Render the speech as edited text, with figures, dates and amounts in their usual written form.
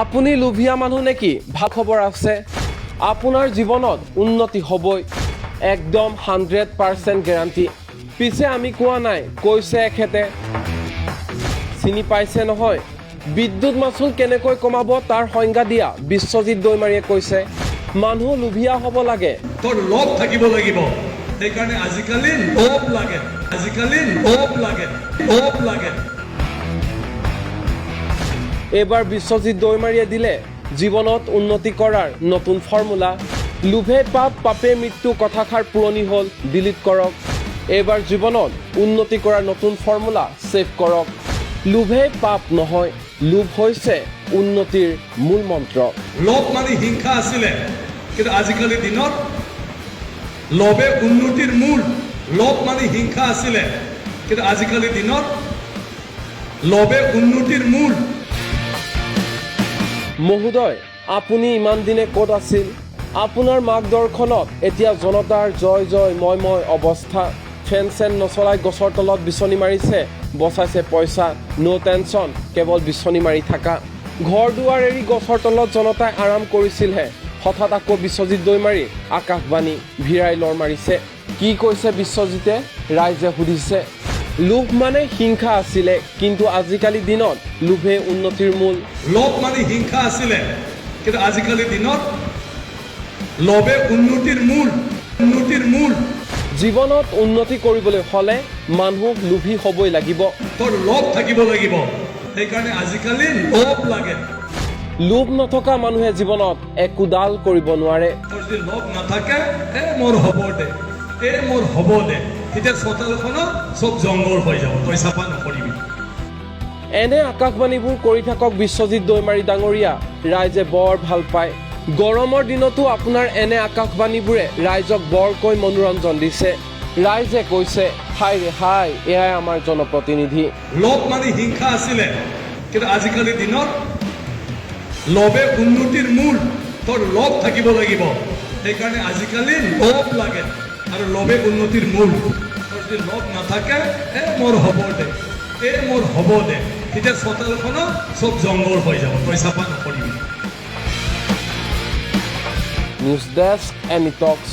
আপুনি লোভিয়া মানুহ নেকি? ভাল খবৰ আছে, আপোনাৰ জীৱনত উন্নতি হ'বই, একদম 100% গেৰাণ্টি। পিছে আমি কোৱা নাই, কৈছে এখেতে। চিনি পাইছে নহয়, বিদ্যুৎ মাচুল কেনেকৈ কমাব তাৰ সংজ্ঞা দিয়া বিশ্বজিৎ দৈমাৰীয়ে কৈছে। মানুহ লোভিয়া হ'ব লাগে, তোৰ লোভ থাকিব লাগিব। সেইকাৰণে আজিকালি লোভ লাগে, আজিকালি লোভ লাগে, লোভ লাগে। এইবাৰ বিশ্বজিৎ দৈমাৰীয়ে দিলে জীৱনত উন্নতি কৰাৰ নতুন ফৰ্মুলা। লোভে পাপ, পাপে মৃত্যু কথাষাৰ পুৰণি হ'ল, ডিলিট কৰক। এইবাৰ জীৱনত উন্নতি কৰাৰ নতুন ফৰ্মুলা ছেভ কৰক। লোভে পাপ নহয়, লোভ হৈছে উন্নতিৰ মূল মন্ত্ৰ। লোভ মানে হিংসা আছিলে, কিন্তু আজিকালি দিনত লোভে উন্নতিৰ মূল। লোভ মানে হিংসা আছিলে, কিন্তু আজিকালি দিনত লোভে উন্নতিৰ মূল। মহোদয়, আপুনি ইমান দিনে ক'ত আছিল? আপোনাৰ মাৰ্গদৰ্শনত এতিয়া জনতাৰ জয় জয় ময় ময় অৱস্থা। ফেন চেন নচলাই গছৰ তলত বিচনী মাৰিছে, বচাইছে পইচা, ন' টেনশ্যন, কেৱল বিচনী মাৰি থাকা। ঘৰ দুৱাৰ এৰি গছৰ তলত জনতাই আৰাম কৰিছিলহে, হঠাৎ আকৌ বিশ্বজিৎ দৈমাৰী আকাশবাণী ভিৰাই লৰ মাৰিছে। কি কৈছে বিশ্বজিতে? ৰাইজে সুধিছে। লোভ মানে হিংসা আছিলে, কিন্তু আজিকালি দিনত লোভে উন্নতিৰ মূল। লোভ মানে হিংসা আছিলে, কিন্তু আজিকালি দিনত লোভে উন্নতিৰ মূল, উন্নতিৰ মূল। জীৱনত উন্নতি কৰিবলৈ হ'লে মানুহ লোভী হ'বই লাগিব। তোৰ লোভ থাকিব লাগিব। সেইকাৰণে আজিকালি লোভ লাগে। লোভ নথকা মানুহে জীৱনত একোডাল কৰিব নোৱাৰে। তোৰ যদি লোভ নাথাকে, মোৰ হ'ব দে, মোৰ হ'ব দে, তেতিয়া চোতালখনত চব জংঘল হৈ যাব, তই চাফা নকৰিবি। এনে আকাশবাণীবোৰ কৰি থাকক বিশ্বজিৎ দৈমাৰী ডাঙৰীয়া, ৰাইজে বৰ ভাল পায়। গৰমৰ দিনতো আপোনাৰ এনে আকাশবাণীবোৰে ৰাইজক বৰকৈ মনোৰঞ্জন দিছে। ৰাইজে কৈছে, হাই ৰে হাই, এয়াই আমাৰ জনপ্ৰতিনিধি। লোভ মানে হিংসা আছিলে, কিন্তু আজিকালি দিনত লোভে উন্নতিৰ মূল। তোৰ লোভ থাকিব লাগিব। সেইকাৰণে আজিকালি লোভ লাগে, আৰু লোভে উন্নতিৰ মূল। তোৰ যদি লোভ নাথাকে, মোৰ হ'ব দে, মোৰ হ'ব দে, তেতিয়া চোতালখনত চব জংঘল হৈ যাব, তই চাফা নকৰিবি। নিউজ ডেস্ক, এনি টক্স।